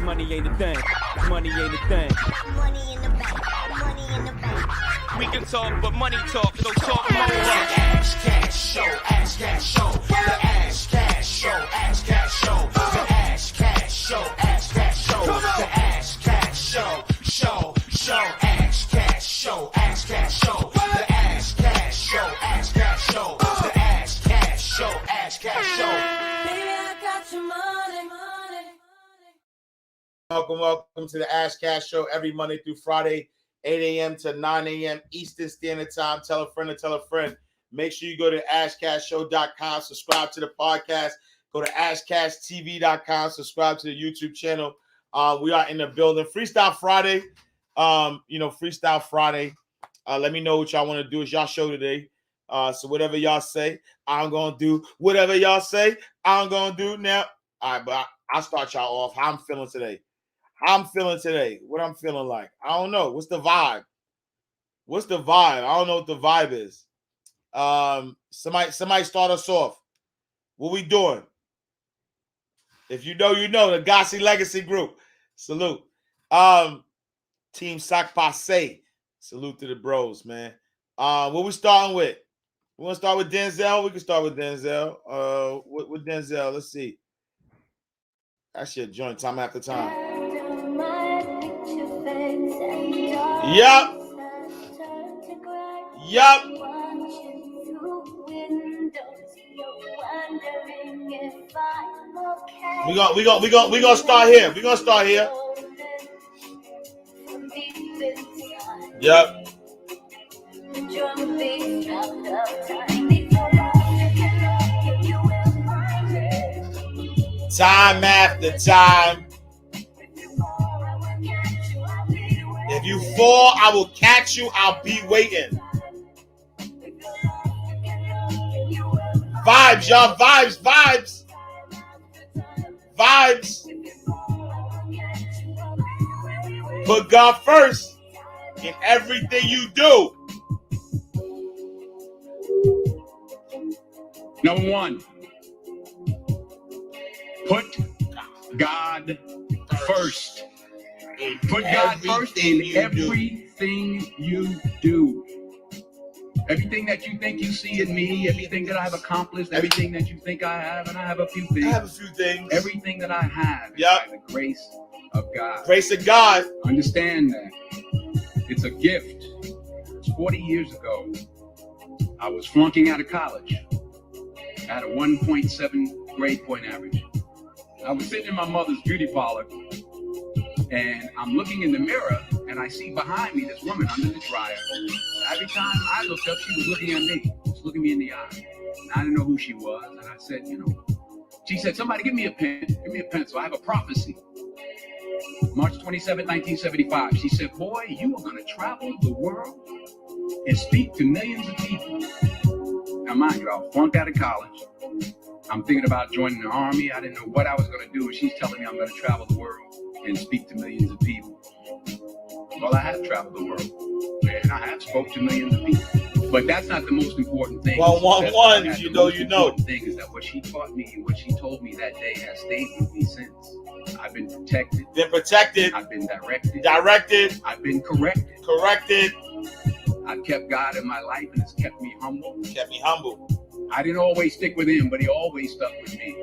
Money ain't a thing. Money ain't a thing. Money in the bank. Money in the bank. We can talk, but money talk, so talk more. Ash cash show, ash cash show, the ash cash show, ash cash show, the ash cash show, ash cash show, the ash cash show, ash cash show, ash cash show, the ash cash show, ash cash show, the ash cash show, ash cash show. Baby, I got your money. Welcome to the Ash Cash Show every Monday through Friday, 8 a.m. to 9 a.m. Eastern Standard Time. Tell a friend to tell a friend. Make sure you go to ashcashshow.com, subscribe to the podcast. Go to ashcashtv.com, subscribe to the YouTube channel. We are in the building. Freestyle Friday. Freestyle Friday. Let me know what y'all want to do. It's y'all show today. So whatever y'all say, I'm going to do. Whatever y'all say, I'm going to do now. All right, but I'll start y'all off. How I'm feeling today. What I'm feeling like. I don't know. What's the vibe? I don't know what the vibe is. Somebody start us off. What we doing? If you know, you know. The Gossi Legacy Group. Salute. Team Sac Passe. Salute to the bros, man. What we starting with? We want to start with Denzel? We can start with Denzel. With Denzel, let's see. That shit joint time after time. Yup. We gonna start here. Yup. Time after time. If you fall, I will catch you. I'll be waiting. Vibes, y'all. Vibes. Put God first in everything you do. Number one, put God first. Put God first in everything you do. Everything that you think you see in me, everything that I've accomplished, everything that you think I have, and I have a few things. Everything that I have is by the grace of God. Grace of God. Understand that. It's a gift. 40 years ago, I was flunking out of college. I had a 1.7 grade point average. I was sitting in my mother's beauty parlor, and I'm looking in the mirror, and I see behind me this woman under the dryer. Every time I looked up, she was looking at me. She was looking me in the eye. And I didn't know who she was, and I said, she said, somebody give me a pen. Give me a pencil. I have a prophecy. March 27, 1975. She said, boy, you are going to travel the world and speak to millions of people. Now, mind you, I was flunked out of college. I'm thinking about joining the army. I didn't know what I was going to do, and she's telling me I'm going to travel the world and speak to millions of people. Well, I have traveled the world, and I have spoke to millions of people. But that's not the most important thing. You know. The important thing is that what she taught me and what she told me that day has stayed with me since. I've been protected. I've been directed. I've been corrected. I've kept God in my life, and it's kept me humble. I didn't always stick with him, but he always stuck with me.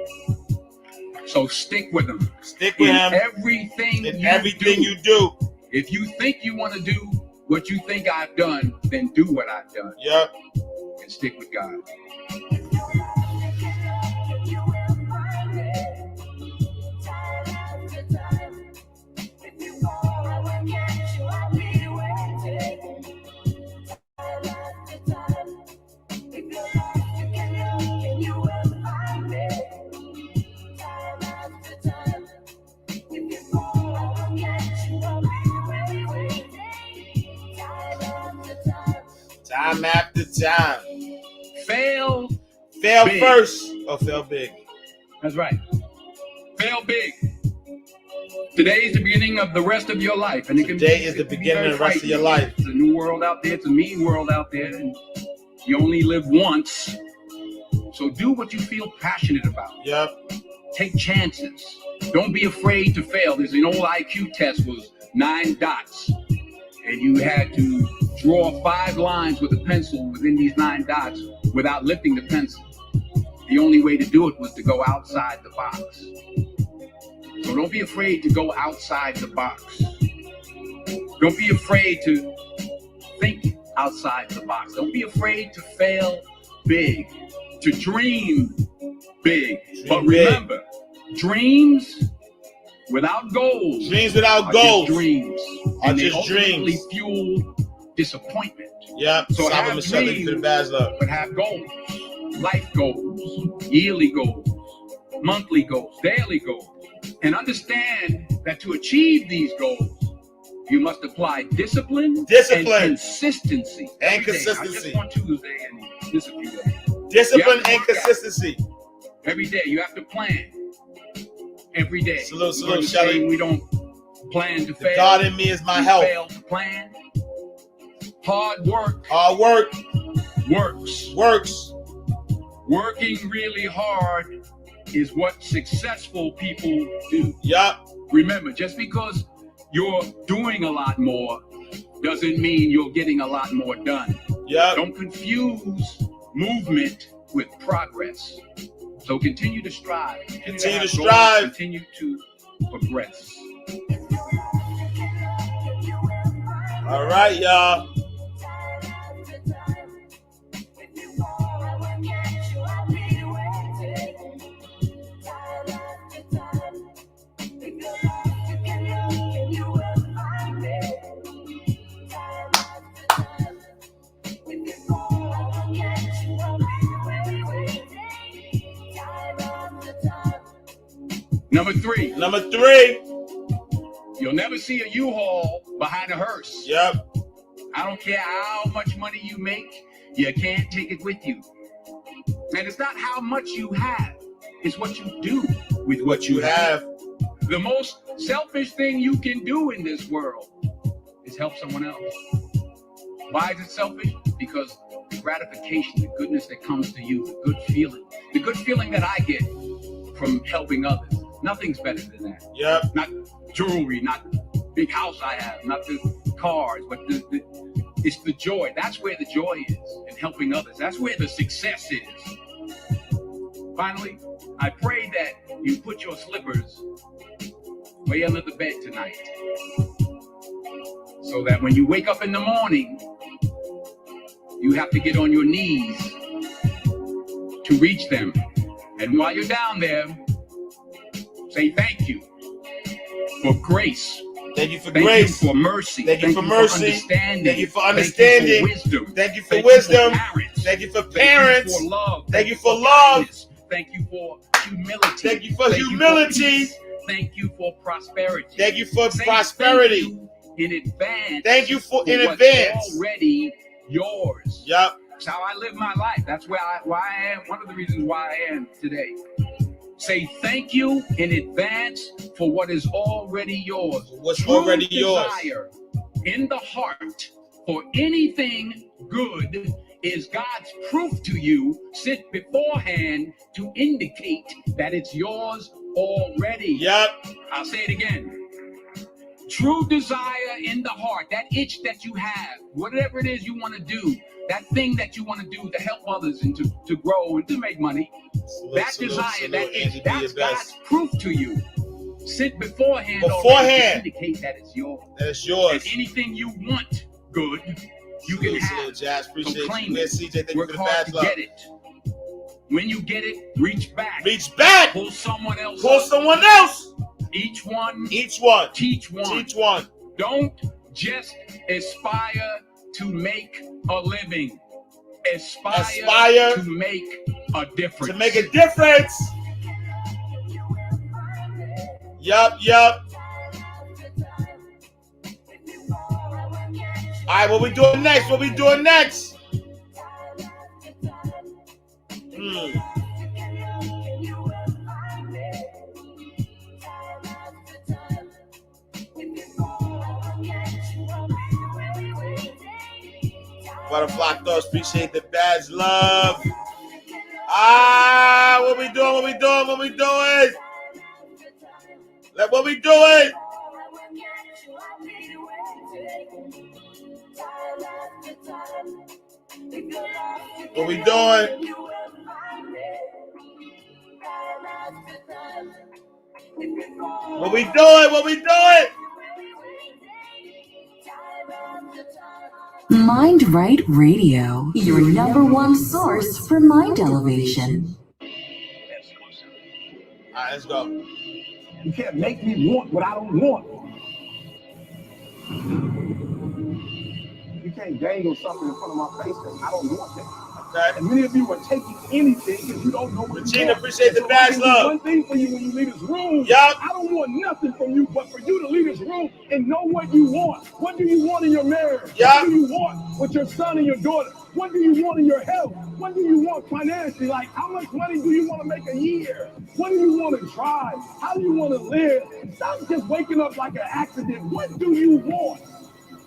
So stick with him. Everything you do. If you think you want to do what you think I've done, then do what I've done. Yep. And stick with God. Time after time. Fail big. First or fail big. That's right. Fail big. Today is the beginning of the rest of your life. And Today is the beginning of the rest of your life. It's a new world out there. It's a mean world out there. And you only live once. So do what you feel passionate about. Yep. Take chances. Don't be afraid to fail. There's an old IQ test was 9 dots, and you had to draw 5 lines with a pencil within these 9 dots without lifting the pencil. The only way to do it was to go outside the box. So don't be afraid to go outside the box. Don't be afraid to think outside the box. Don't be afraid to fail big, to dream big. But remember, dreams without goals. Dreams without are goals. Just dreams. Are And just they ultimately dreams. fuel disappointment. Yep. So Saba have Michelle, thank you for the dreams, badge love. but have goals. Life goals, yearly goals, monthly goals, daily goals. And understand that to achieve these goals, you must apply discipline, and consistency. And Every day. consistency. Not just on Tuesday and this a few days. Discipline You have to and work out. consistency. Every day you have to plan. Every day. Salute, We're salute, Shelly. saying we don't plan to The fail. God in me is my We health. fail to plan. Hard work Hard work works. works. Working really hard is what successful people do. Yup. Remember, just because you're doing a lot more doesn't mean you're getting a lot more done. Yup. Don't confuse movement with progress. So continue to strive. Continue have to goals, strive. Continue to progress. All right, y'all. Number 3, Number 3. you'll never see a U-Haul behind a hearse. Yep. I don't care how much money you make, you can't take it with you. And it's not how much you have, it's what you do with what you have. The most selfish thing you can do in this world is help someone else. Why is it selfish? Because the gratification, the goodness that comes to you, the good feeling that I get from helping others. Nothing's better than that. Yep. Not jewelry, not the big house I have, not the cars, but it's the joy. That's where the joy is in helping others. That's where the success is. Finally, I pray that you put your slippers way under the bed tonight, so that when you wake up in the morning, you have to get on your knees to reach them. And while you're down there, say thank you for grace. Thank you for Thank grace. you for mercy. Thank you for mercy. understanding. Thank you for understanding. Thank you for wisdom. Thank you for Thank wisdom. You for parents. Thank you for Thank parents. you for love. Thank you for love. kindness. Thank you for humility. Thank you for humility. peace. Thank you for prosperity. Thank you for Say prosperity. Thank you in advance. Thank you for in what's advance. already yours. Yep. That's how I live my life. That's why I am. One of the reasons why I am today. Say thank you in advance for what is already yours. What's True already yours. desire in the heart for anything good is God's proof to you, sent beforehand to indicate that it's yours already. Yep. I'll say it again. True desire in the heart, that itch that you have, whatever it is you want to do, that thing that you want to do to help others and to grow and to make money, that desire, that itch, that's God's proof to you. Sit beforehand already to indicate that it's yours. That it's yours. And anything you want good, you can have. Jazz, appreciate So claim you. it. CJ, thank you Work for the hard bad to love. get it. When you get it, reach back. Reach back. Pull someone else Pull up. someone else. Each one. Each one. Teach one. Teach one. Don't just aspire to make a living. Aspire to make a difference. To make a difference. Yup. All right, what we doing next? Butterfly thoughts, appreciate the badge love. What we doing? Like, what we doing? What we doing? What we doing? What we doing? Mind Right Radio, your number one source for mind elevation. All right, let's go. You can't make me want what I don't want. You can't dangle something in front of my face that I don't want that. Okay. And many of you are taking anything because you don't know what Regina, you want. appreciate the So badge I can do love. one thing for you when you leave this room. Yup. I don't want nothing from you but for you to leave this room and know what you want. What do you want in your marriage? Yup. What do you want with your son and your daughter? What do you want in your health? What do you want financially? Like, how much money do you want to make a year? What do you want to drive? How do you want to live? Stop just waking up like an accident. What do you want?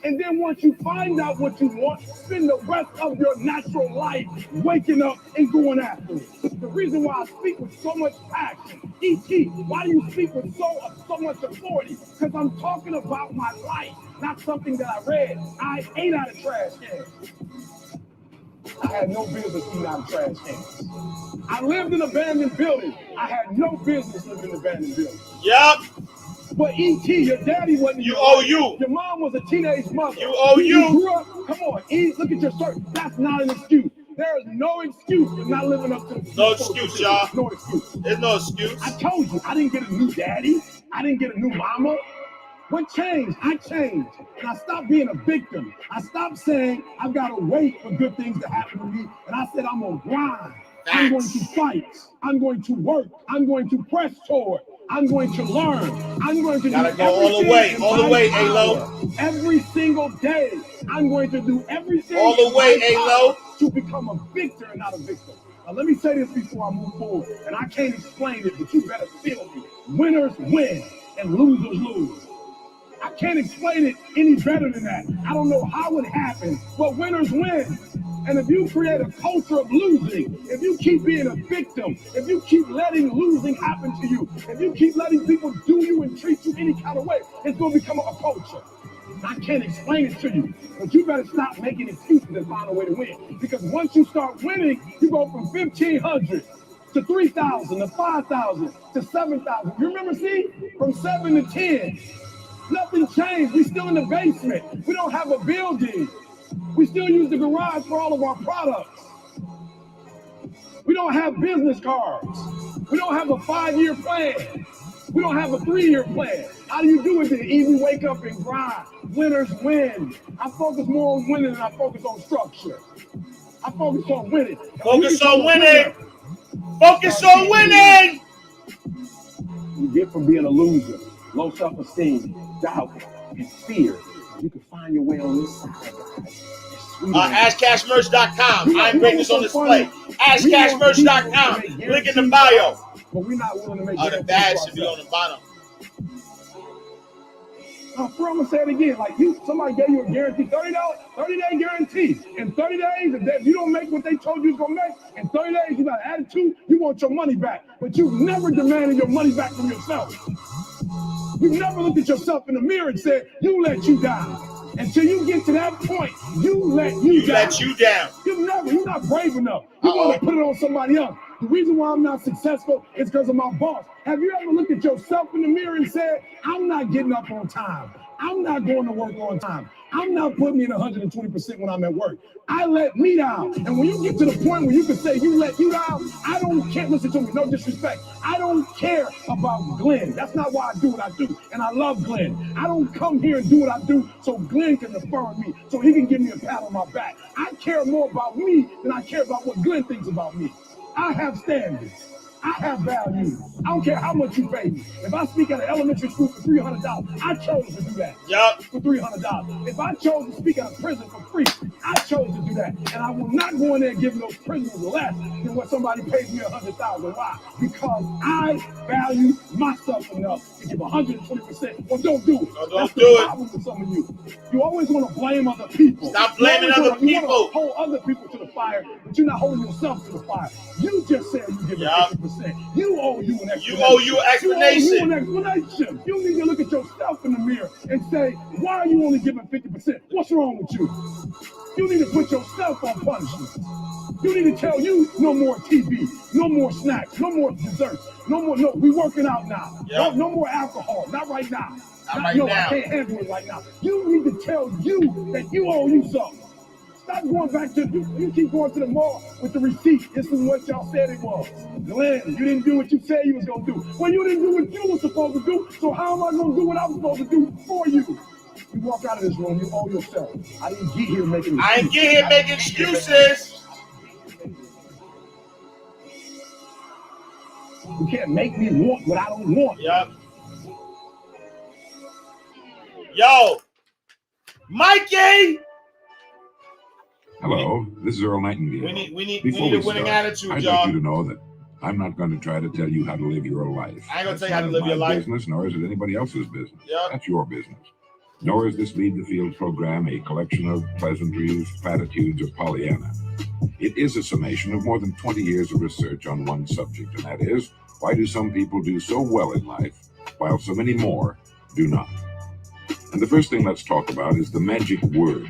And then once you find out what you want, spend the rest of your natural life waking up and going after it. The reason why I speak with so much passion, E.T., why do you speak with so much authority? Because I'm talking about my life, not something that I read. I ate out of trash cans. I had no business eating out of trash cans. I lived in abandoned buildings. I had no business living in abandoned buildings. Yup. But E.T., your daddy wasn't. You owe you. Your mom was a teenage mother. You owe you. grew up. Come on, E. Look at your shirt. That's not an excuse. There is no excuse for not living up to. No excuse, y'all. No excuse. There's no excuse. I told you, I didn't get a new daddy. I didn't get a new mama. What changed? I changed. And I stopped being a victim. I stopped saying I've got to wait for good things to happen to me. And I said I'm going to grind. I'm going to fight. I'm going to work. I'm going to press toward. I'm going to learn. I'm going to Gotta do go all the way, power. Every single day, I'm going to do everything all the way, in my A-Lo, power to become a victor and not a victim. Now, let me say this before I move forward, and I can't explain it, but you better feel me. Winners win and losers lose. I can't explain it any better than that. I don't know how it happened, but winners win. And if you create a culture of losing, if you keep being a victim, if you keep letting losing happen to you, if you keep letting people do you and treat you any kind of way, it's going to become a culture. I can't explain it to you, but you better stop making excuses and find a way to win. Because once you start winning, you go from 1,500 to 3,000 to 5,000 to 7,000. You remember, see? From 7 to 10. Nothing changed. We're still in the basement. We don't have a building. We still use the garage for all of our products. We don't have business cards. We don't have a 5-year plan. We don't have a 3-year plan. How do you do it then? Easy, wake up and grind. Winners win. I focus more on winning than I focus on structure. I focus on winning. focus on winning. Focus on winning. You get from being a loser, low self-esteem, doubt, and fear. You can find your way on this side, guys. AshCashMerch.com. I'm bringing this on display. AshCashMerch.com. Link in the bio. But we're not willing to make The badge should be on the bottom. I'm gonna say it again. Like somebody gave you a guarantee, $30-day guarantee. In 30 days, if you don't make what they told you was gonna make, in 30 days you got an attitude, you want your money back. But you've never demanded your money back from yourself. You've never looked at yourself in the mirror and said, you let you down. Until you get to that point, you let you down. Let you down. You're not brave enough. You want to put it on somebody else. The reason why I'm not successful is because of my boss. Have you ever looked at yourself in the mirror and said, I'm not getting up on time. I'm not going to work on time. I'm not putting in 120% when I'm at work. I let me down. And when you get to the point where you can say you let you down, I don't care. Listen to me, no disrespect. I don't care about Glenn. That's not why I do what I do. And I love Glenn. I don't come here and do what I do so Glenn can affirm me, so he can give me a pat on my back. I care more about me than I care about what Glenn thinks about me. I have standards. I have value. I don't care how much you pay me. If I speak at an elementary school for $300, I chose to do that. Yup. For $300. If I chose to speak at a prison for free, I chose to do that. And I will not go in there giving those prisoners less than what somebody pays me $100,000. Why? Because I value myself enough to give 120%. Well, don't do it. No, don't That's do the it. problem with some of you. You always want to blame other people. Stop blaming other people. You want to hold other people to the fire, but you're not holding yourself to the fire. You just said you give 50%. saying. You owe you an explanation. You owe you an explanation. You owe you an explanation. You need to look at yourself in the mirror and say, why are you only giving 50%? What's wrong with you? You need to put yourself on punishment. You need to tell you no more TV, no more snacks, no more desserts, no, we working out now. Yep. No more alcohol, not right now. Not right now. now. I can't handle it right now. You need to tell you that you owe you something. Stop going back to, you keep going to the mall with the receipt. This is what y'all said it was. Glenn, you didn't do what you said you was going to do. Well, you didn't do what you were supposed to do, so how am I going to do what I was supposed to do for you? You walk out of this room, you owe yourself. I didn't get here making excuses. I ain't get here making excuses. You can't make me want what I don't want. Yep. Yo, Mikey. Hello, this is Earl Nightingale. We need Before a winning start, attitude, I'd y'all. like you to know that I'm not going to try to tell you how to live your life. I ain't gonna That's tell you how to none live of your my life. business, nor is it anybody else's business. Yep. That's your business. Nor is this Lead the Field program a collection of pleasantries, platitudes, or Pollyanna. It is a summation of more than 20 years of research on one subject, and that is, why do some people do so well in life, while so many more do not? And the first thing let's talk about is the magic word.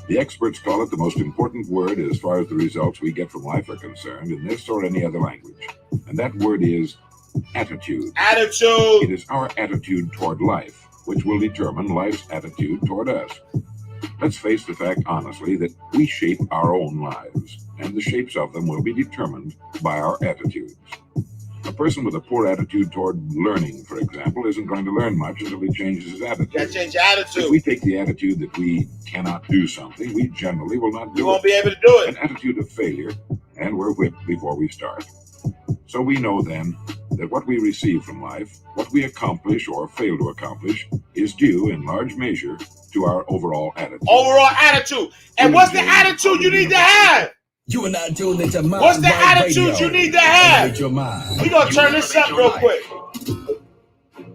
The experts call it the most important word as far as the results we get from life are concerned in this or any other language. And that word is attitude. Attitude. It is our attitude toward life which will determine life's attitude toward us. Let's face the fact honestly that we shape our own lives, and the shapes of them will be determined by our attitudes. A person with a poor attitude toward learning, for example, isn't going to learn much until he changes his attitude. You gotta change your attitude. If we take the attitude that we cannot do something, we generally will not do it. You won't be able to do it. An attitude of failure, and we're whipped before we start. So we know then that what we receive from life, what we accomplish or fail to accomplish, is due in large measure to our overall attitude. Overall attitude. And what's the attitude you need to have? You are not doing it to mind. What's the attitude you need to have? Your mind. We're going to turn this up real quick.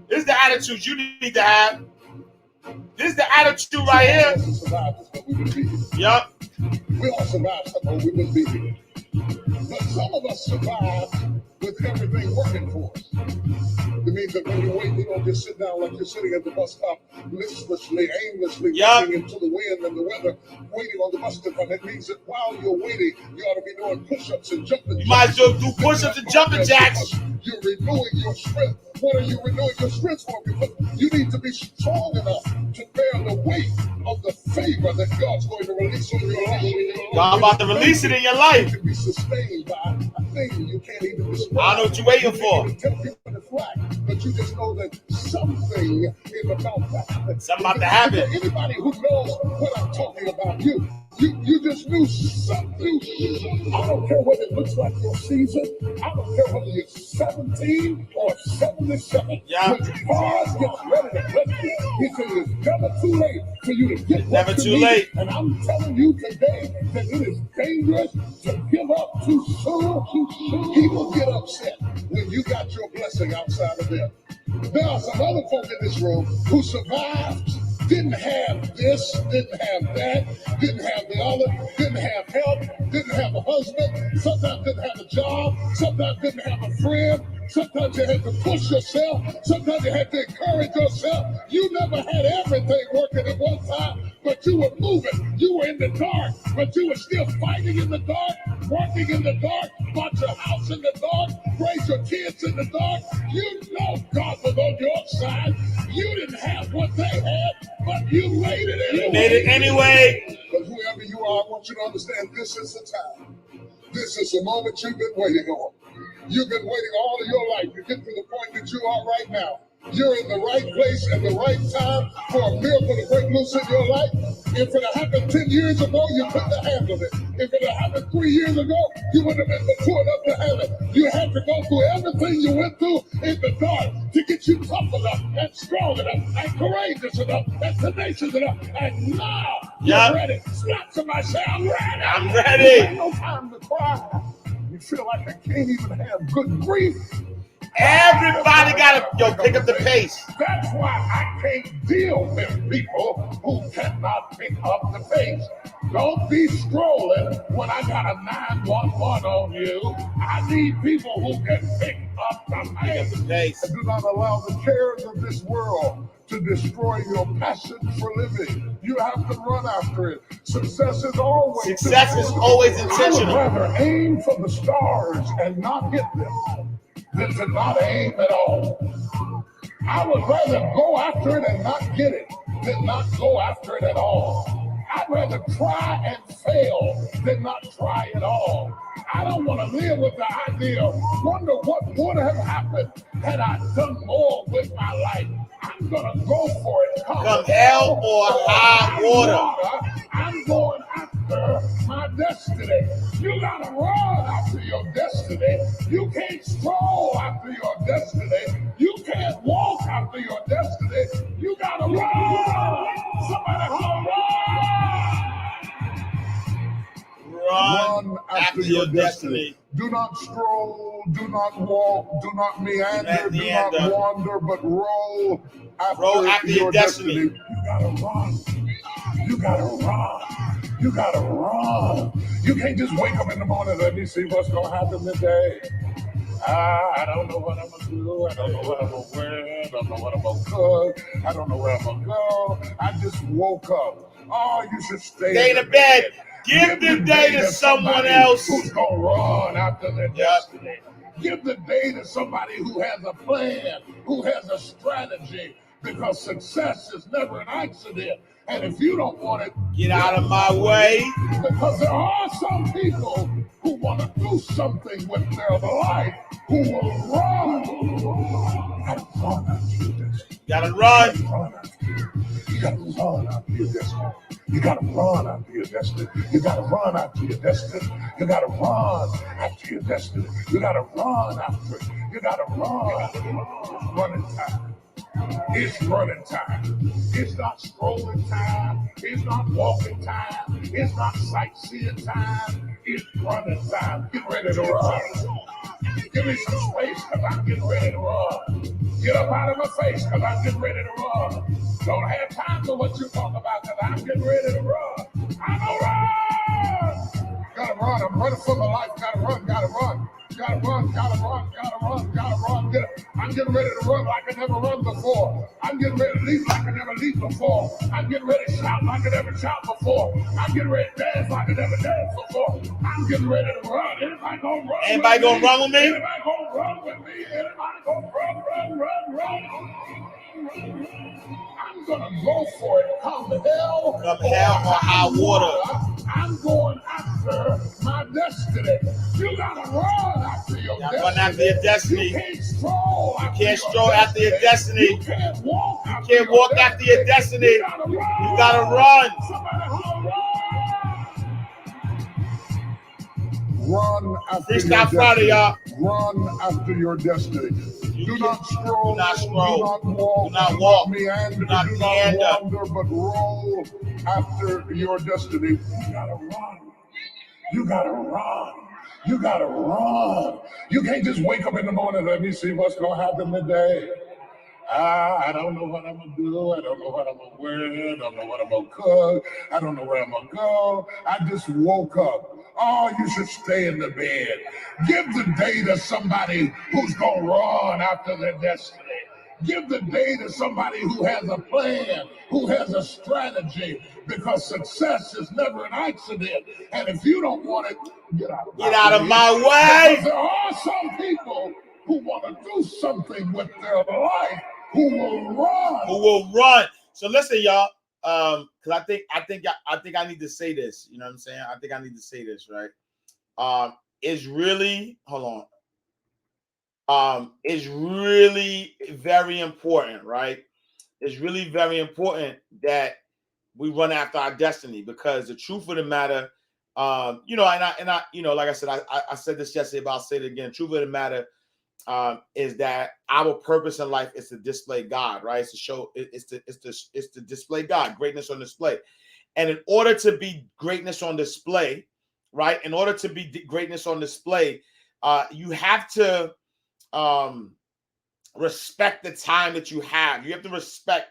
This is the attitude you need to have. This is the attitude right here. Yup. We all survived something we wouldn't be here. But some of us survive with everything working for us. It means that when you wait, you don't just sit down like you're sitting at the bus stop listlessly, aimlessly, looking into the wind and the weather, waiting on the bus to come. It means that while you're waiting, you ought to be doing push-ups and jumping jacks. You might as well do push-ups and jumping jacks. You're renewing your strength. What are you renewing your strength for? Because you need to be strong enough to bear the weight of the favor that God's going to release on your life. God about to release it in your life. You can be sustained by a thing you can't even describe. I know what you're waiting for. You can't tell people to fly, but you just know that something is about to happen. Something about to happen. Anybody who knows what I'm talking about, you just knew something. I don't care what it looks like your season. I don't care whether you're 17 or 77. Yeah. When God gets ready to bless you, he said it's never too late for you to get Never what you too need. late. And I'm telling you today that it is dangerous to give up too soon. People get upset when you got your blessing outside of them. There are some other folk in this room who survived, didn't have this, didn't have that, didn't have the other, didn't have help, didn't have a husband, sometimes didn't have a job, sometimes didn't have a friend, sometimes you had to push yourself, sometimes you had to encourage yourself. You never had everything working at one time, but you were moving. You were in the dark, but you were still fighting in the dark, working in the dark, bought your house in the dark, raised your kids in the dark. You know God was on your side. You didn't have what they had, but you made it anyway. You made it anyway. But whoever you are, I want you to understand this is the time. This is the moment you've been waiting on. You've been waiting all of your life to get to the point that you are right now. You're in the right place at the right time for a miracle to break loose in your life. If it had happened 10 years ago, you couldn't have handled it. If it had happened 3 years ago, you wouldn't have been mature enough to handle it. You had to go through everything you went through in the dark to get you tough enough and strong enough and courageous enough and tenacious enough. And now you're ready. Slap somebody, say, I'm ready. I'm ready. Ain't no time to cry. You feel like I can't even have good grief. Everybody gotta pick up the pace. That's why I can't deal with people who cannot pick up the pace. Don't be scrolling when I got a 911 on you. I need people who can pick up the pace. Pace. Do not allow the cares of this world to destroy your passion for living. You have to run after it. Success is always intentional. I would rather aim for the stars and not hit them than to not aim at all. I would rather go after it and not get it than not go after it at all. I'd rather try and fail than not try at all. I don't want to live with the idea, wonder what would have happened had I done more with my life. I'm going to go for it. Come hell or high water. I'm going after my destiny. You got to run after your destiny. You can't stroll after your destiny. You can't walk after your destiny. You got to run. Somebody run. Run after your destiny. Do not stroll, do not walk, do not meander, do not wander, but roll after your destiny. You gotta run. You gotta run. You gotta run. You can't just wake up in the morning, let me see what's gonna happen today. I don't know what I'm gonna do. I don't know what I'm gonna wear. I don't know what I'm gonna cook. I don't know where I'm gonna go. I just woke up. Oh, you should stay in the bed. Give the day to someone else who's gonna run after their destiny. Give the day to somebody who has a plan, who has a strategy, because success is never an accident. And if you don't want it, get out of my way. Because there are some people who want to do something with their life who will run. You gotta run after your destiny. Gotta run. You gotta run after your destiny. You gotta run after your destiny. You gotta run after your destiny. You gotta run after your destiny. You gotta run after it. You gotta run. Running time. It's running time. It's not strolling time. It's not walking time. It's not sightseeing time. It's running time. Get ready to run. Give me some space because I'm getting ready to run. Get up out of my face because I'm getting ready to run. Don't have time for what you talk about because I'm getting ready to run. I'm gonna run. Gotta run. I'm running for my life. Gotta run. Gotta run. Gotta run, gotta run, gotta run, gotta run. I'm getting ready to run like I never run before. I'm getting ready to leap like I never leaped before. I'm getting ready to shout like I never shout before. I'm getting ready to dance like I never danced before. I'm getting ready to run. Anybody gonna run? Anybody gonna run with me? Anybody gonna run with me? Anybody gonna run? I'm gonna go for it. Come hell or high water. I'm going after my destiny. You gotta run after your destiny. Run after your destiny. You can't stroll after your destiny. You can't walk after your destiny. You gotta run. Somebody run. Run after Freestyle your destiny. Friday, y'all. Run after your destiny. Do not scroll. Do not scroll. Do not walk. Do not walk. Meander. Do not wander, but roll after your destiny. You gotta run. You gotta run. You gotta run. You can't just wake up in the morning, let me see what's gonna happen today. I don't know what I'm gonna do. I don't know what I'm gonna wear. I don't know what I'm gonna cook. I don't know where I'm gonna go. I just woke up. Oh, you should stay in the bed. Give the day to somebody who's gonna run after their destiny. Give the day to somebody who has a plan, who has a strategy, because success is never an accident. And if you don't want it, get out of my way. Because there are some people who want to do something with their life who will run. So listen, y'all, because I think I need to say this. You know what I'm saying? I think I need to say this, right? It's really, hold on. It's really very important, right? It's really very important that we run after our destiny, because the truth of the matter, you know, and I, you know, like I said, I said this yesterday, but I'll say it again. Truth of the matter is that our purpose in life is to display God, right? It's to show, it's to display God, greatness on display. And in order to be greatness on display, right? In order to be greatness on display, you have to respect the time that you have. You have to respect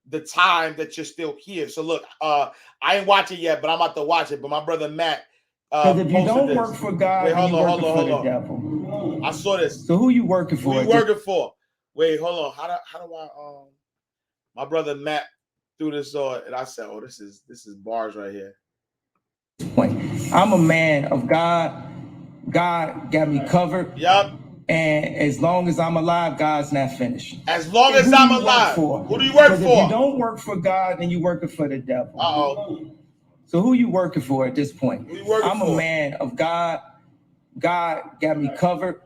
the time that you're still here. So look, I ain't watch it yet, but I'm about to watch it. But my brother Matt, Because if you posted don't this. work for God, Wait, then hold you on, working hold for on, the hold on. devil. I saw this. So who you working for? Who you working for? Wait, hold on. How do I my brother Matt threw this on, and I said, "Oh, this is bars right here." Point. I'm a man of God. God got me covered. Yup. And as long as I'm alive, God's not finished. As long as who I'm do you alive. work for? Who do you work Because for? if you don't work for God, then you working for the devil. Uh-oh. So who you working for at this point? Who you working I'm for? a man of God. God got me covered.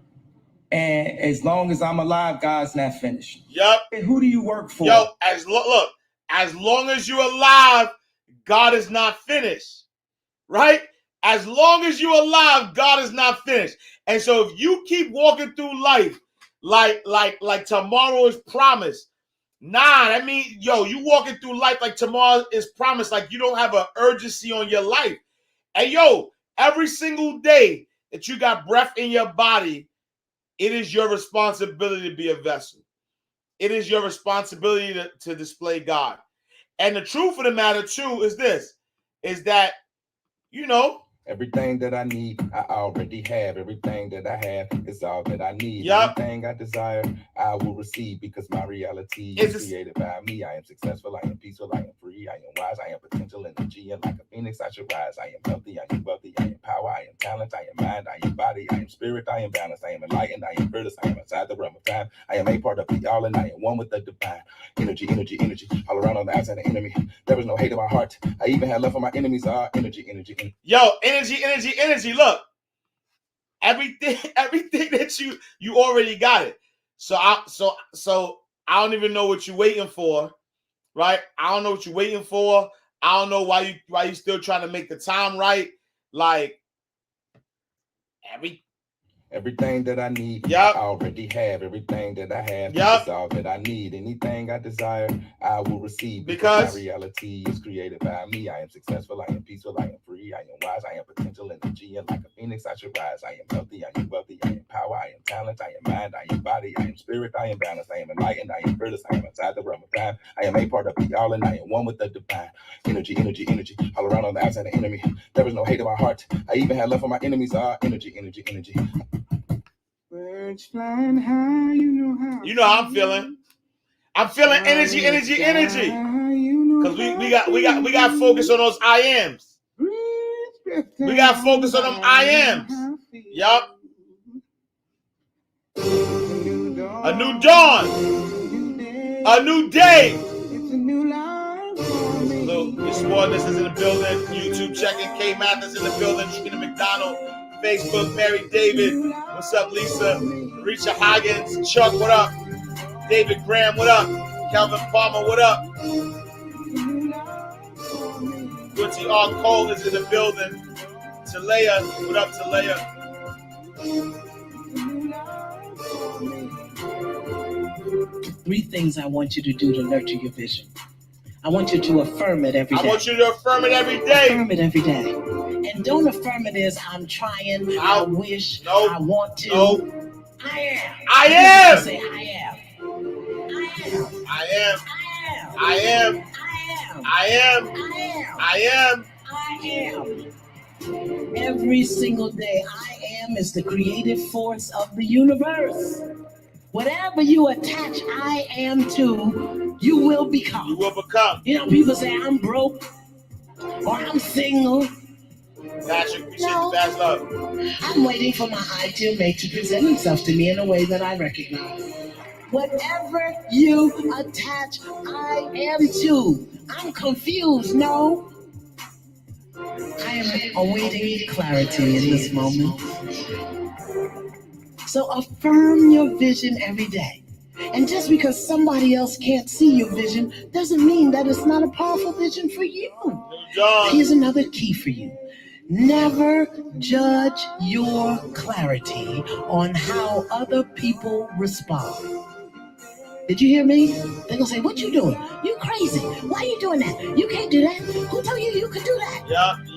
And as long as I'm alive, God's not finished. Yup. And who do you work for? Yo, look, as long as you're alive, God is not finished. Right? As long as you're alive, God is not finished. And so if you keep walking through life like tomorrow is promised, that means, you walking through life like tomorrow is promised, like you don't have an urgency on your life. And every single day that you got breath in your body, it is your responsibility to be a vessel. It is your responsibility to display God. And the truth of the matter, too, is this, is that, everything that I need, I already have. Everything that I have is all that I need. Yep. Anything I desire, I will receive because my reality is created by me. I am successful, I am peaceful, I am free, I am wise, I am potential energy, and like a phoenix I should rise. I am healthy, I am wealthy, I am power, I am talent, I am mind, I am body, I am spirit, I am balance, I am enlightened, I am fearless, I am inside the realm of time. I am a part of the all and I am one with the divine. Energy, energy, energy, all around on the outside of the enemy. There is no hate in my heart. I even have love for my enemies. Energy, energy, energy. Energy, energy, energy. Look, everything that you already got it. So I don't even know what you're waiting for, right? I don't know what you're waiting for. I don't know why you still trying to make the time right. Like everything that I need, yep. I already have. Everything that I have yep. is all that I need. Anything I desire, I will receive. Because my reality is created by me. I am successful, I am peaceful, I am free, I am wise, I am potential energy, and like a phoenix I should rise. I am healthy, I am wealthy, I am power, I am talent, I am mind, I am body, I am spirit, I am balance, I am enlightened, I am fearless, I am inside the realm of time. I am a part of the all and I am one with the divine. Energy, energy, energy, all around on the outside of the enemy. There is no hate in my heart. I even have love for my enemies. Energy, energy, energy. Birds flying high, you know how I'm feeling. I'm feeling energy, energy, energy. Because we got to focus on those I ams. We got to focus on them I ams. Yup. A new dawn. A new day. So this morning, this is in the building. YouTube checking. K Mathis in the building. Chicken and McDonald. Facebook, Mary David. What's up, Lisa? Risha Higgins. Chuck, what up? David Graham, what up? Calvin Palmer, what up? Quincy R. Cole is in the building. Talaya, what up, Talaya? Three things I want you to do to nurture your vision. I want you to affirm it every day. I want you to affirm it every day. Affirm it every day. And don't affirm it as I'm trying, I wish, I want to. No. I am. I am. Say I am. I am. I am. I am. I am. I am. Every single day, I am is the creative force of the universe. Whatever you attach I am to, you will become. You will become. You know, people say I'm broke or I'm single. Patrick, appreciate the fast love. I'm waiting for my ideal mate to present himself to me in a way that I recognize. Whatever you attach I am to, I'm confused, no. I am awaiting clarity in this moment. So affirm your vision every day. And just because somebody else can't see your vision doesn't mean that it's not a powerful vision for you. Here's another key for you. Never judge your clarity on how other people respond. Did you hear me? They're gonna say, what you doing? You crazy. Why are you doing that? You can't do that. Who told you you could do that?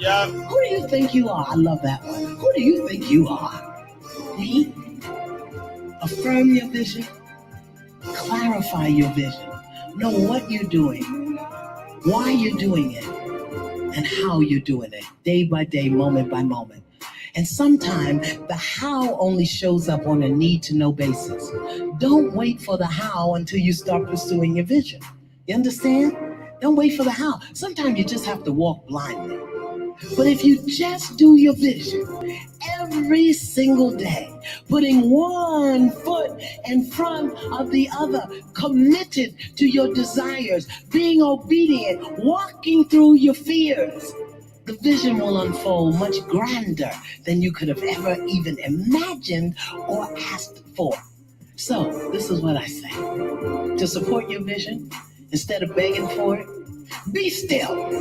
Yeah. Who do you think you are? I love that one. Who do you think you are? Me? Affirm your vision. clarify your vision. Know what you're doing, why you're doing it, and how you're doing it, day by day, moment by moment. And sometimes the how only shows up on a need-to-know basis. Don't wait for the how until you start pursuing your vision. You understand? Don't wait for the how. Sometimes you just have to walk blindly. But if you just do your vision every single day, putting one foot in front of the other, committed to your desires, being obedient, walking through your fears, the vision will unfold much grander than you could have ever even imagined or asked for. So, this is what I say. To support your vision, instead of begging for it, be still.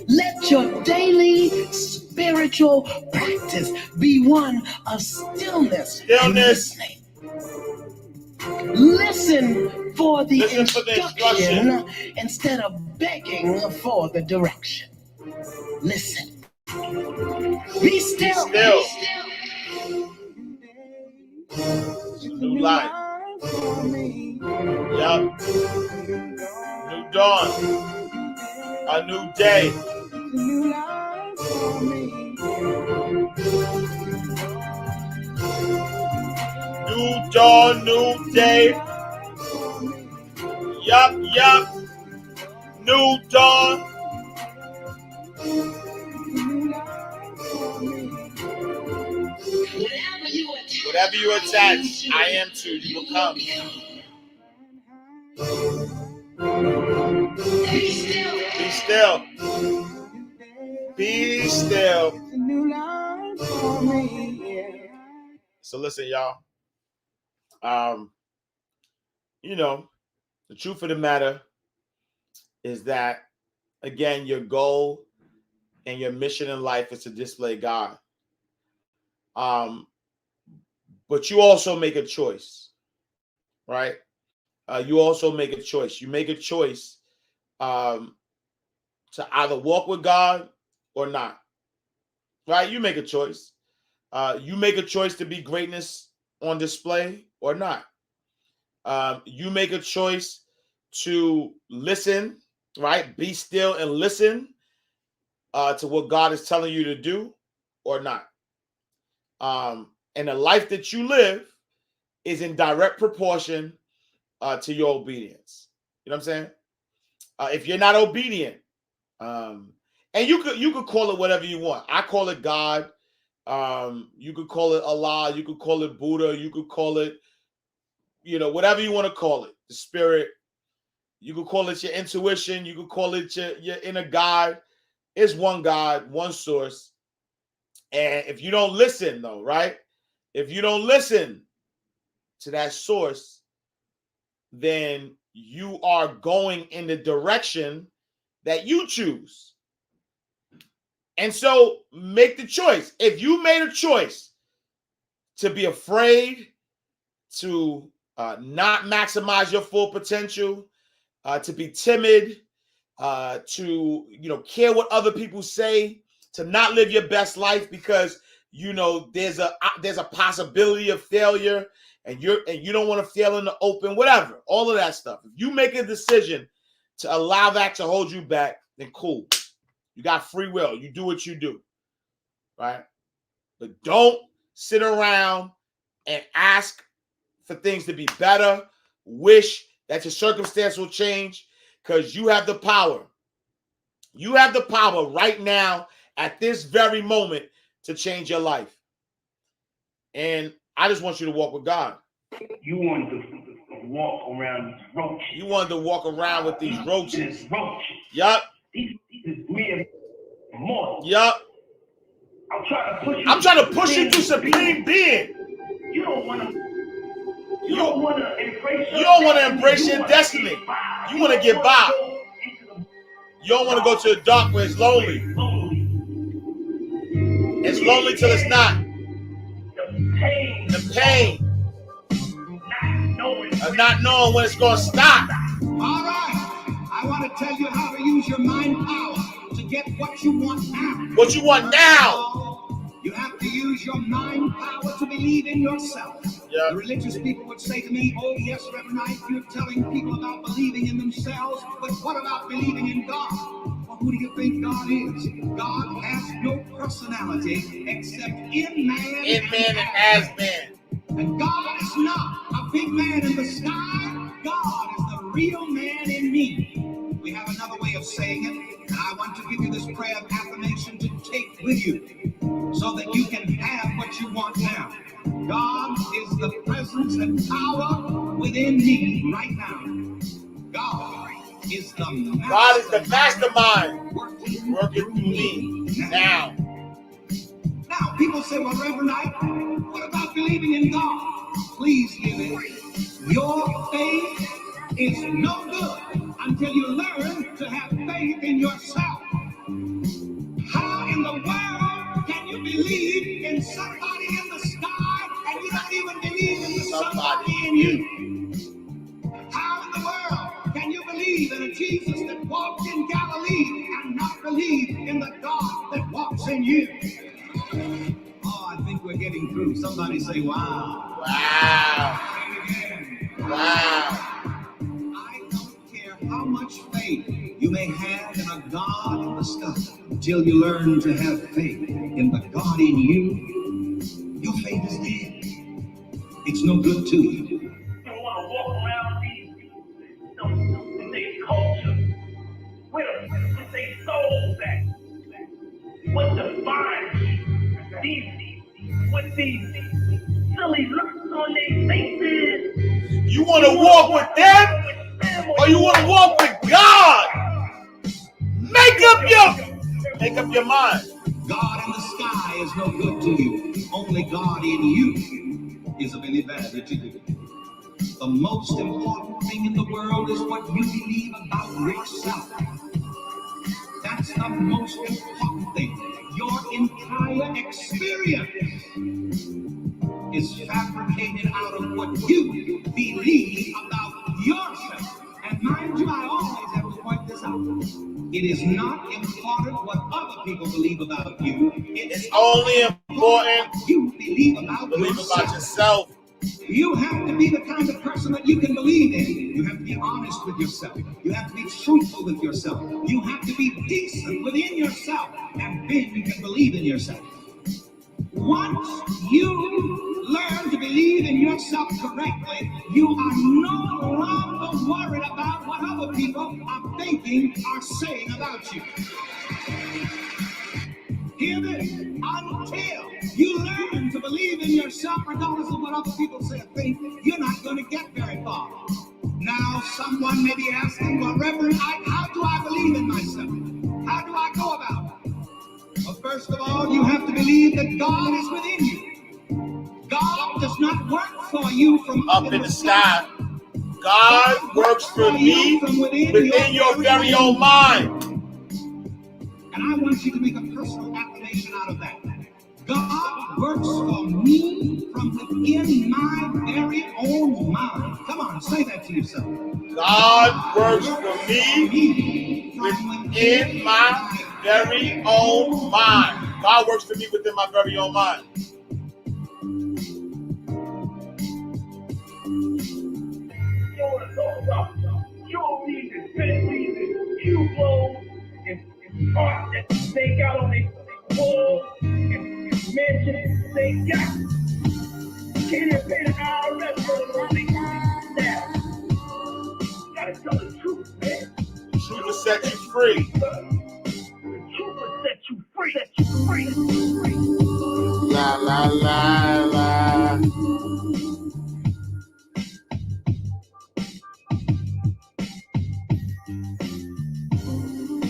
Let your daily spiritual practice be one of stillness. And listening. Listen for the instruction instead of begging for the direction. Listen. Be still. Be still. New life. Yup. New dawn. A new day. New dawn, new day. Yup. New dawn. Whatever you attach, I am to, you become. Be still. Be still. So listen, y'all. The truth of the matter is that, again, your goal and your mission in life is to display God. But you also make a choice, right? You also make a choice. You make a choice to either walk with God or not, right? You make a choice. You make a choice to be greatness on display or not. You make a choice to listen, right? Be still and listen to what God is telling you to do or not. And the life that you live is in direct proportion to your obedience. You know what I'm saying? If you're not obedient, and you could call it whatever you want. I call it God. You could call it Allah. You could call it Buddha. You could call it, whatever you want to call it. The spirit. You could call it your intuition. You could call it your inner God. It's one God, one source. And if you don't listen, though, right? If you don't listen to that source, then you are going in the direction that you choose. And so make the choice. If you made a choice to be afraid, to not maximize your full potential, to be timid, to care what other people say, to not live your best life because there's a possibility of failure, and you don't want to fail in the open, whatever, all of that stuff. If you make a decision to allow that to hold you back, then cool. You got free will. You do what you do, right? But don't sit around and ask for things to be better, wish that your circumstance will change, because you have the power. You have the power right now at this very moment to change your life. And I just want you to walk with God. You wanted to walk around these roaches. You wanted to walk around with these roaches. Roaches. Yup. These is mere mortals. Yup. I'm trying to push you to supreme being. You don't want to embrace your destiny. You want to get by. You don't want to go to the dark where it's lonely. It's lonely till it's not. The pain of not knowing when it's going to stop. All right. I want to tell you how to use your mind power to get what you want now. What you want now. You have to use your mind power to believe in yourself. The religious people would say to me, oh yes, Reverend Knight, you're telling people about believing in themselves, but what about believing in God? Well, who do you think God is? God has no personality except in man, and as man. And God is not a big man in the sky. God is the real man in me. We have another way of saying it, and I want to give you this prayer of affirmation to take with you so that you can have what you want now. God is the presence and power within me right now. God is the mastermind working through me now. Now, people say, well, Reverend Knight, what about believing in God? Please hear this. Your faith is no good until you learn to have faith in yourself. How in the world can you believe in somebody in the sky and you don't even believe in the somebody in you? How in the world can you believe in a Jesus that walked in Galilee and not believe in the God that walks in you? Oh, I think we're getting through. Somebody say, wow. Wow. Wow. I don't care how much faith you may have in a God in the sky. Until you learn to have faith in the God in you, your faith is dead. It's no good to you. You don't want to walk around these culture with their soul back. What defines with these silly looks on their faces. You want to walk with them, or you want to walk with God? Make up your mind. God in the sky is no good to you. Only God in you is of any value to you. The most important thing in the world is what you believe about yourself. That's the most important thing. Your entire experience is fabricated out of what you believe about yourself. And mind you, I always have to point this out. It is not important what other people believe about you. It's only important what you believe about yourself. You have to be the kind of person that you can believe in. You have to be honest with yourself. You have to be truthful with yourself. You have to be decent within yourself. And then you can believe in yourself. Once you learn to believe in yourself correctly, you are no longer worried about what other people are thinking or saying about you. Hear this? Until you learn to believe in yourself, regardless of what other people say or think, you're not going to get very far. Now, someone may be asking, well, Reverend, how do I believe in myself? How do I go about it? Well, first of all, you have to believe that God is within you. God does not work for you from up in the sky. God works for me within your very own mind. And I want you to make a personal affirmation out of that. God works for me from within my very own mind. Come on, say that to yourself. God works for me within my very own mind. God works for me within my very own mind. You don't need to Bentley, Q-Flow, and art that they got on their wall, and mansions they got. Can't even pay the IRS for the staff. Gotta tell the truth, man. The truth will set you free. The truth will set you free. Set you free. La la la la.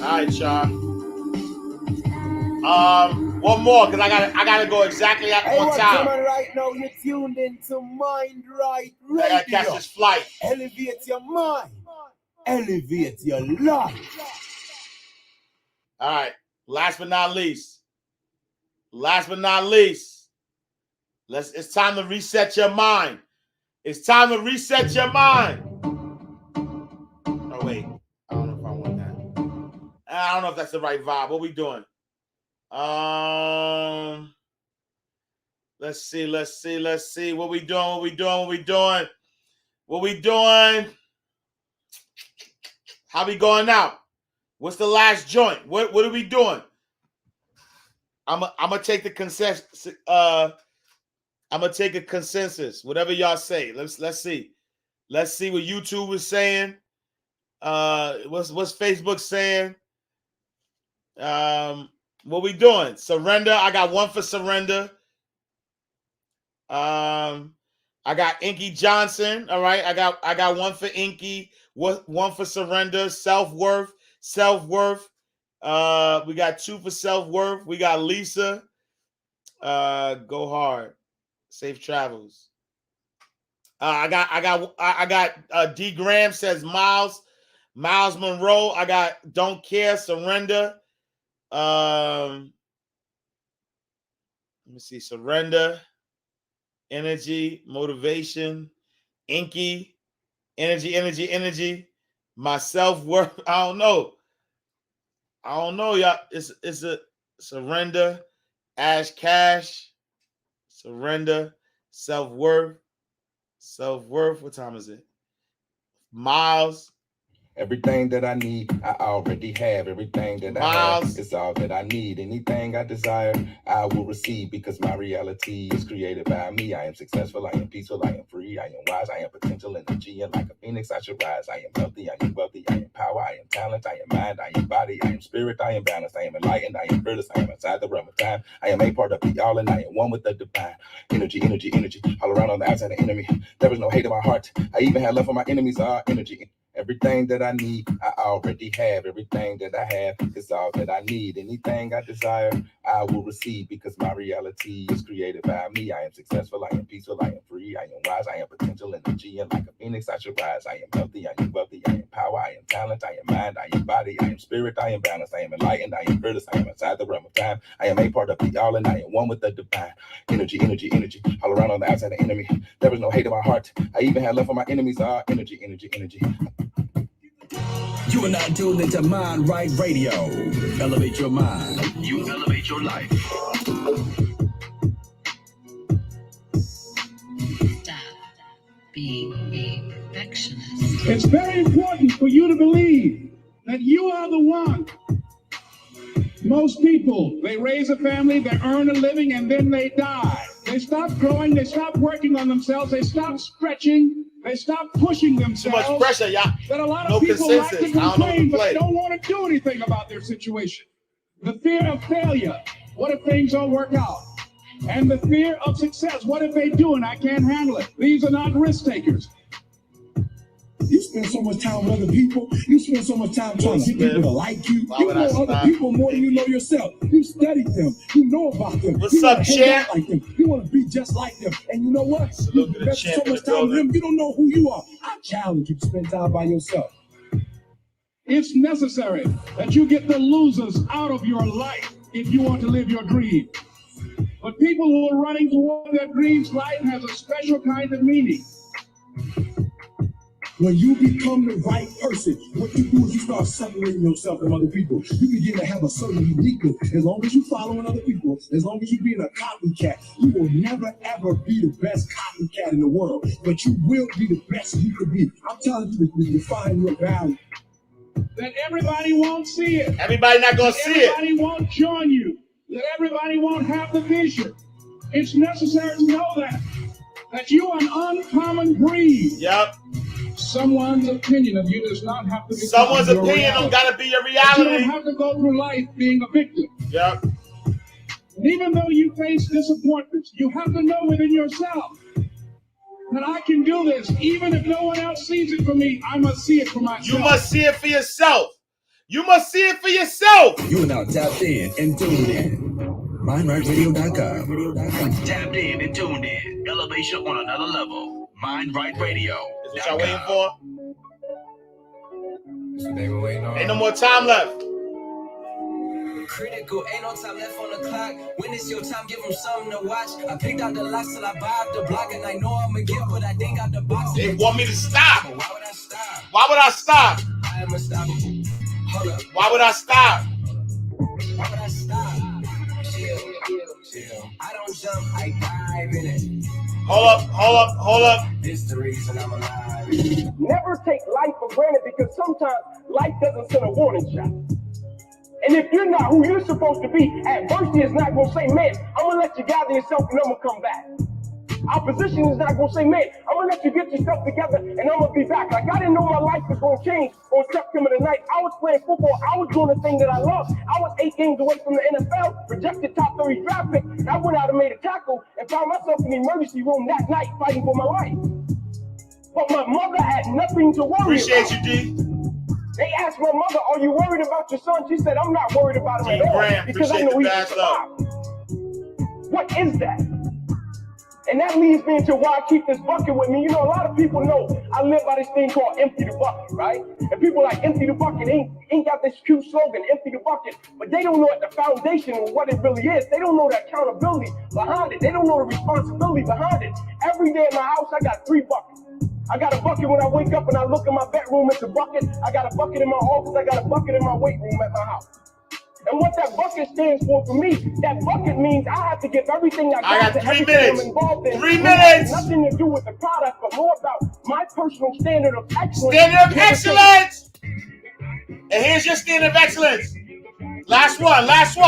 All right, y'all. One more, because I gotta go exactly on time. Right now, you're tuned into Mind Right Radio. I gotta catch this flight. Elevate your mind. Elevate your life. All right. Last but not least. It's time to reset your mind. It's time to reset your mind. Oh, wait. I don't know if I want that. I don't know if that's the right vibe. What we doing? Let's see. What we doing? How we going out? What's the last joint? What are we doing? I'm gonna take the consensus. I'm gonna take a consensus. Whatever y'all say. Let's see. Let's see what YouTube is saying. What's Facebook saying? What we doing? Surrender. I got one for surrender. I got Inky Johnson. All right. I got one for Inky. One for surrender. Self-worth. We got two for self-worth. We got Lisa. Go hard. Safe travels. I got D Graham says Miles Monroe. I got don't care, surrender. Let me see, surrender, energy, motivation, Inky, energy. My self-worth. I don't know, y'all. It's a surrender, Ash Cash, surrender, self-worth. What time is it? Miles. Everything that I need, I already have. Everything that I have is all that I need. Anything I desire, I will receive because my reality is created by me. I am successful, I am peaceful, I am free, I am wise, I am potential energy, and like a phoenix I should rise. I am healthy, I am wealthy, I am power, I am talent, I am mind, I am body, I am spirit, I am balanced, I am enlightened, I am fearless, I am inside the realm of time. I am a part of the all and I am one with the divine. Energy, all around on the outside of the enemy. There is no hate in my heart. I even have love for my enemies, energy. Everything that I need, I already have. Everything that I have is all that I need. Anything I desire, I will receive because my reality is created by me. I am successful, I am peaceful, I am free, I am wise, I am potential energy, and like a phoenix I should rise. I am healthy, I am wealthy, I am power, I am talent, I am mind, I am body, I am spirit, I am balanced, I am enlightened, I am fearless, I am inside the realm of time. I am a part of the all and I am one with the divine. Energy, all around on the outside of the enemy. There is no hate in my heart. I even have love for my enemies. Energy. You are not tuned into Mind Right Radio. Elevate your mind. You elevate your life. Stop being a perfectionist. It's very important for you to believe that you are the one. Most people, they raise a family, they earn a living, and then they die. They stop growing, they stop working on themselves, they stop stretching, they stop pushing themselves. Too much pressure, y'all. That a lot No of people like consensus. to I don't know complain, what to but play. they don't want to do anything about their situation. The fear of failure. What if things don't work out? And the fear of success. What if they do and I can't handle it? These are not risk takers. You spend so much time with other people. You spend so much time trying to get people to like you. You know other people more than you know yourself. You study them. You know about them. What's you up, champ? Like them. You want to be just like them. And you know what? You spend so much time with them, you don't know who you are. I challenge you to spend time by yourself. It's necessary that you get the losers out of your life if you want to live your dream. But people who are running toward their dreams, life has a special kind of meaning. When you become the right person, what you do is you start separating yourself from other people. You begin to have a certain uniqueness. As long as you're following other people, as long as you're being a copycat, you will never, ever be the best copycat in the world. But you will be the best you could be. I'm telling you to define your value. That everybody won't see it. Everybody not going to see it. Everybody won't join you. That everybody won't have the vision. It's necessary to know that you are an uncommon breed. Yep. Someone's opinion of you does not have to be. Someone's opinion don't got to be your reality. You don't have to go through life being a victim. Yep. And even though you face disappointments, you have to know within yourself that I can do this. Even if no one else sees it for me, I must see it for myself. You must see it for yourself. You must see it for yourself. You are now tapped in and tuned in. MindRightRadio.com. Tapped in and tuned in. Elevation on another level. Mind Right Radio. Is what y'all waiting for? That's what they were waiting on. Ain't no more time left. Critical, ain't no time left on the clock. When it's your time, give them something to watch. I picked out the locks till I buy up the block, and I know I'ma get what I think out the box. They want me to stop. But why would I stop? Why would I stop? I am unstoppable. Hold up. Why would I stop? Why would I stop? Chill. I don't jump, I Hold up. It's the reason I'm alive. Never take life for granted because sometimes life doesn't send a warning shot. And if you're not who you're supposed to be, adversity is not going to say, man, I'm going to let you gather yourself and I'm going to come back. Opposition is not going to say, man, I'm going to let you get yourself together and I'm going to be back. Like, I didn't know my life was going to change on September the 9th. I was playing football. I was doing the thing that I love. I was 8 games away from the NFL, rejected top 30 draft pick. I went out and made a tackle and found myself in the emergency room that night fighting for my life. But my mother had nothing to worry about. Appreciate you, D. They asked my mother, are you worried about your son? She said, I'm not worried about him at all because I know he's survive. What is that? And that leads me into why I keep this bucket with me. You know, a lot of people know I live by this thing called empty the bucket, right? And people like empty the bucket ain't got this cute slogan, empty the bucket, but they don't know at the foundation of what it really is. They don't know the accountability behind it. They don't know the responsibility behind it. Every day in my house, I got 3 buckets. I got a bucket when I wake up and I look in my bedroom, it's a bucket. I got a bucket in my office, I got a bucket in my weight room at my house. And what that bucket stands for me, that bucket means I have to give everything I got to everything I'm involved in. 3 minutes. Nothing to do with the product, but more about my personal standard of excellence. Standard of excellence. And here's your standard of excellence. Last one.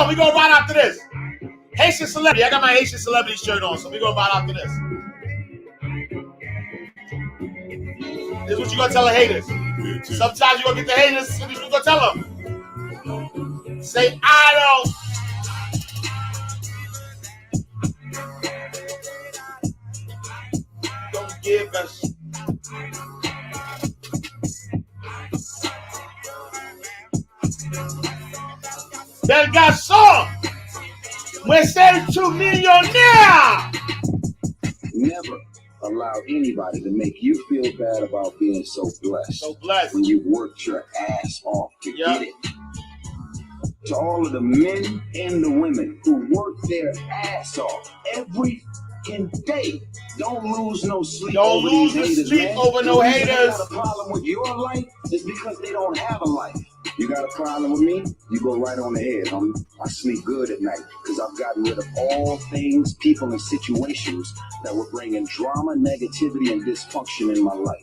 We gonna ride after this. Haitian celebrity. I got my Haitian celebrity shirt on, so we gonna ride after this. This is what you gonna tell the haters. Sometimes you gonna get the haters. This is what you gonna tell them. Say, I don't give us. Del garçon, me ser tu millionaire. Never allow anybody to make you feel bad about being so blessed. So blessed. When you've worked your ass off to get it. To all of the men and the women who work their ass off every day, don't lose no sleep. Don't lose no sleep over no haters. You got a problem with your life is because they don't have a life. You got a problem with me? You go right on the head. I sleep good at night because I've gotten rid of all things, people, and situations that were bringing drama, negativity, and dysfunction in my life.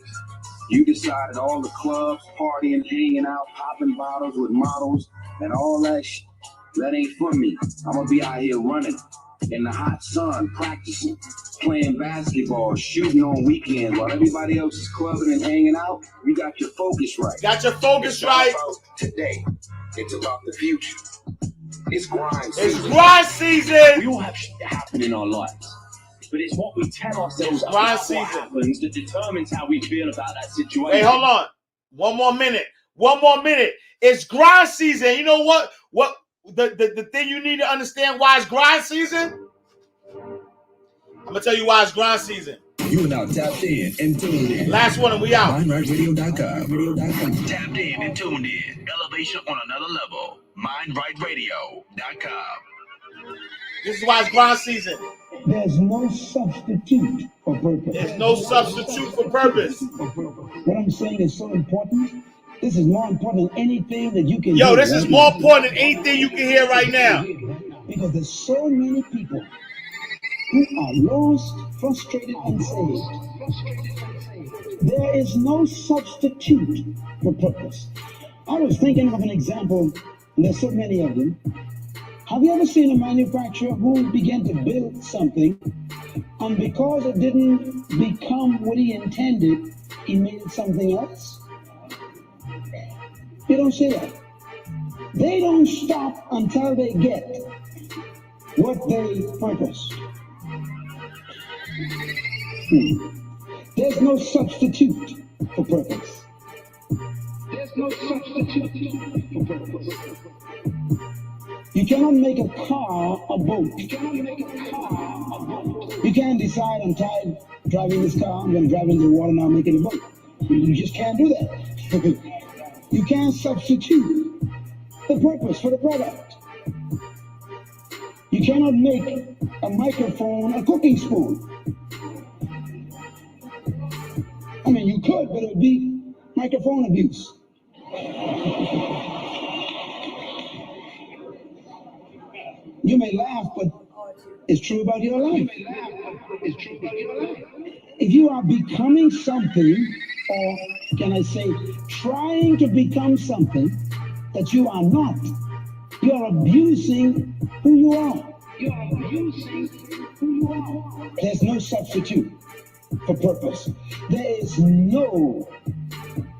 You decided all the clubs, partying, hanging out, popping bottles with models, and all that shit, that ain't for me. I'm gonna be out here running in the hot sun, practicing, playing basketball, shooting on weekends while everybody else is clubbing and hanging out. You got your focus right. Got your focus right. Today, it's about the future. It's grind season. It's grind season. We all have shit that happen in our lives. But it's what we tell ourselves about what happens that determines how we feel about that situation. Hey, hold on. One more minute. It's grind season. You know what? The thing you need to understand why it's grind season? I'm going to tell you why it's grind season. You are now tapped in and tuned in. Last one and we out. MindRightRadio.com. Tapped in and tuned in. Elevation on another level. MindRightRadio.com. This is why it's grind season. There's no substitute for purpose. There's no substitute for purpose. What I'm saying is so important. This is more important than anything that you can Yo, hear. This is more important than anything you can hear right now. Because there's so many people who are lost, frustrated, and saved. There is no substitute for purpose. I was thinking of an example, and there's so many of them. Have you ever seen a manufacturer who began to build something, and because it didn't become what he intended, he made it something else? You don't see that. They don't stop until they get what they purpose. There's no substitute for purpose. There's no substitute for purpose. You cannot make a car a boat. You can't decide, I'm tired of driving this car, I'm going to drive into the water now, make it a boat. You just can't do that. You can't substitute the purpose for the product. You cannot make a microphone a cooking spoon. I mean, you could, but it would be microphone abuse. You may laugh, but is true about your life. If you are becoming something, or can I say, trying to become something that you are not, you're abusing who you are. There's no substitute for purpose. There is no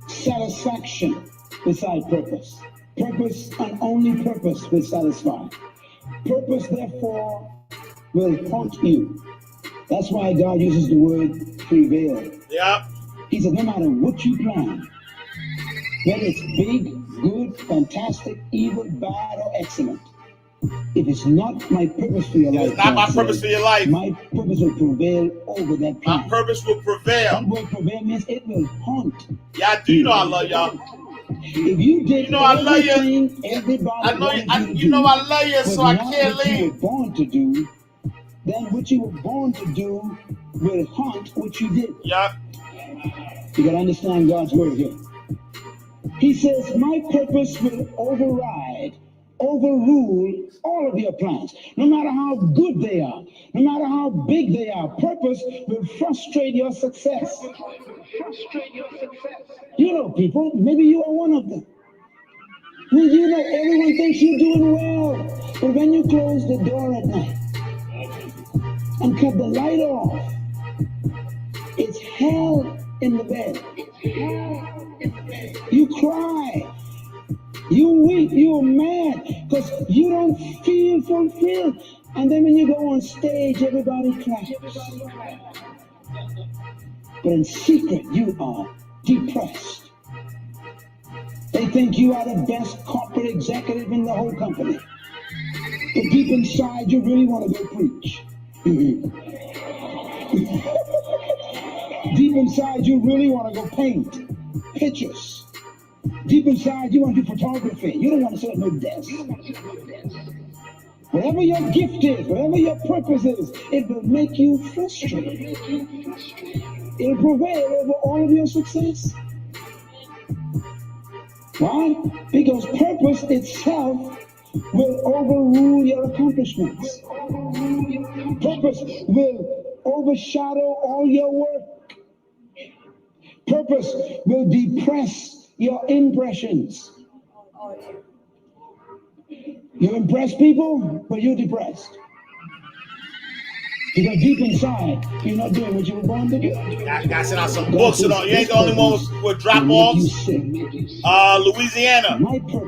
satisfaction beside purpose. Purpose and only purpose will satisfy. Purpose, therefore, will haunt you. That's why God uses the word prevail. Yeah. He said, no matter what you plan, whether it's big, good, fantastic, evil, bad, or excellent, if it's not my purpose for your life, it's not my purpose for your life. My purpose will prevail over that plan. My purpose will prevail. That word prevail means it will haunt. Yeah, do you know I love y'all? If you did I love you. Everybody I know you. I love you, so I can't leave. What you were born to do, then what you were born to do will haunt what you did. Yeah. You gotta understand God's word here. He says, my purpose will overrule all of your plans. No matter how good they are, no matter how big they are, purpose will frustrate your success. You know people, maybe you are one of them. You know everyone thinks you're doing well, but when you close the door at night and cut the light off, it's hell in the bed. You cry, you weep, you're mad because you don't feel fulfilled. And then when you go on stage, everybody claps. But in secret, you are depressed. They think you are the best corporate executive in the whole company. But deep inside, you really want to go preach. Deep inside, you really want to go paint pictures. Deep inside, you want to do photography. You don't want to sit at no desk. Whatever your gift is, whatever your purpose is, it will make you frustrated. It will prevail over all of your success. Why? Because purpose itself will overrule your accomplishments. Purpose will overshadow all your work. Purpose will depress your impressions. You impress people, but you're depressed. Because deep inside, you're not doing what you were born to do. I gotta send out some books. You ain't the only one with drop-offs. Louisiana,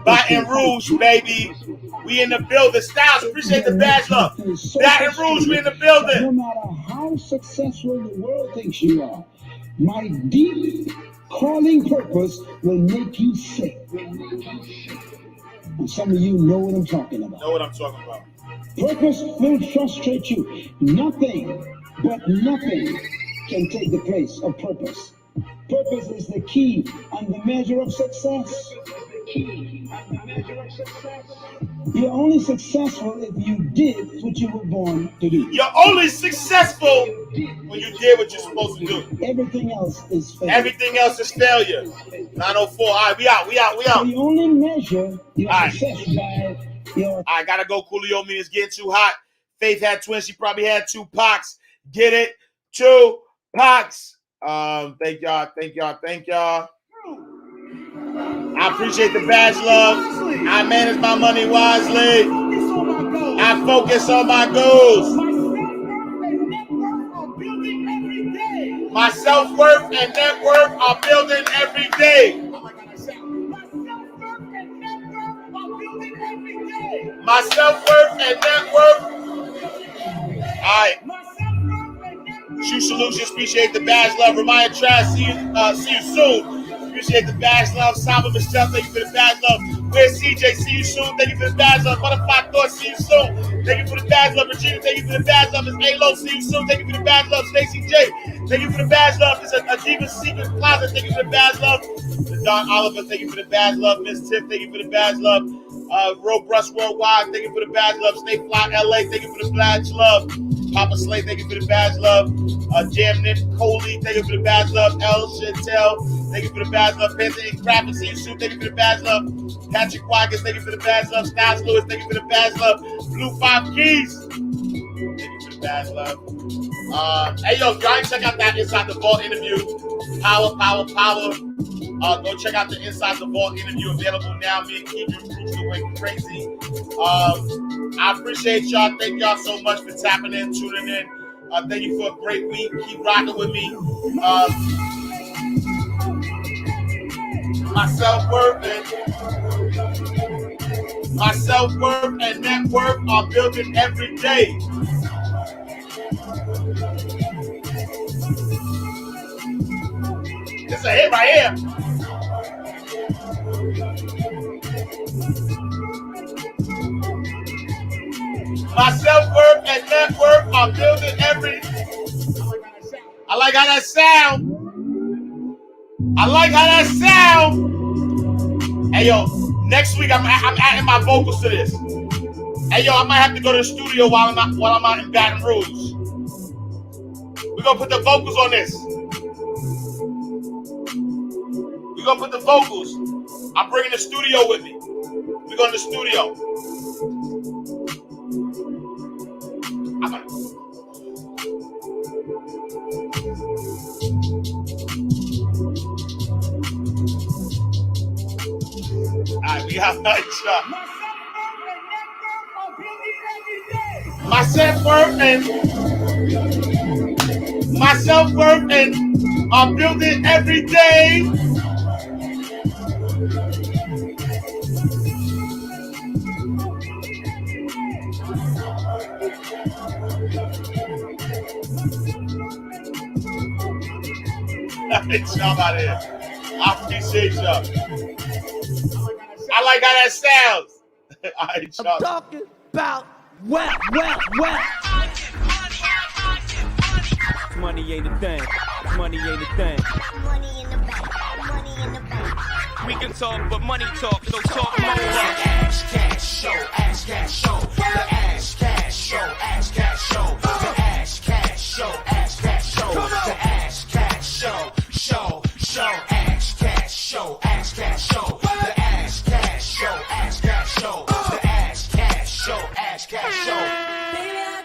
Baton Rouge, baby. We in the building. Styles, appreciate the badge love. Baton Rouge, we in the building. No matter how successful the world thinks you are, my deep calling purpose will make you sick. And some of you know what I'm talking about. Know what I'm talking about. Purpose will frustrate you. Nothing, but nothing can take the place of purpose. Purpose is the key and the measure of success. You're only successful if you did what you were born to do. You're only successful when you did what you're supposed to do. Everything else is failure. Everything else is failure. 904. All right, we out. So you only measure your success by your... I gotta go. Coolio mean it's getting too hot. Faith had twins. She probably had 2 Pacs. Get it? 2 Pacs. Thank y'all. I appreciate the badge love. I manage my money wisely. I focus on my goals. My self-worth and net worth are building every day. My self-worth and net worth. All right. Shoe Solutions, appreciate the badge love. Remind Trash, see you soon. Appreciate the badge love. Simon Michelle, thank you for the badge love. Where's CJ? See you soon. Thank you for the badge love. Butterfly Thought, see you soon. Thank you for the badge love. Regina, thank you for the badge love. Miss A-Lo, see you soon. Thank you for the badge love. Stacey J, thank you for the badge love. It's a Diva's Secret Closet, thank you for the badge love. Don Oliver, thank you for the badge love. Miss Tiff, thank you for the badge love. Robust Worldwide, thank you for the badge love. Stay Fly LA, thank you for the badge love. Papa Slay, thank you for the badge love. Jam Nick Coley, thank you for the badge love. El Chantel, thank you for the badge love. Panther and Crafton, see you soon, thank you for the badge love. Patrick Watkins, thank you for the badge love. Styles Lewis, thank you for the badge love. Blue 5 Keys, thank you Spaz Love. Hey, yo, if y'all ain't check out that Inside the Vault interview, Power. Go check out the Inside the Vault interview available now. Me and Keith went crazy. I appreciate y'all. Thank y'all so much for tapping in, tuning in. Thank you for a great week. Keep rocking with me. My self-worth and net worth are building every day. It's a hit right here. My self-worth and net worth are building every. I like how that sound. Hey, yo, next week I'm adding my vocals to this. Hey, yo, I might have to go to the studio while I'm out in Baton Rouge. We're gonna put the vocals on this. We're gonna put the vocals. I'm bringing the studio with me. We're going to the studio. Alright, we have that shot. My self-worth and are building every day. Y'all out here. I appreciate y'all. I like how that sounds. I'm talking about well. Money ain't a thing. Money ain't a thing. Money in the bank. Money in the bank. We can talk, but money talk. So talk more. Ash cash show. Ash cash show. The ash cash show. Ash cash show. The ash cash show. Ash cash show. The ash cash show. Show. Ash cash show. Ash cash show. The ash cash show. Ash cash show. The ash cash show. Ash cash show.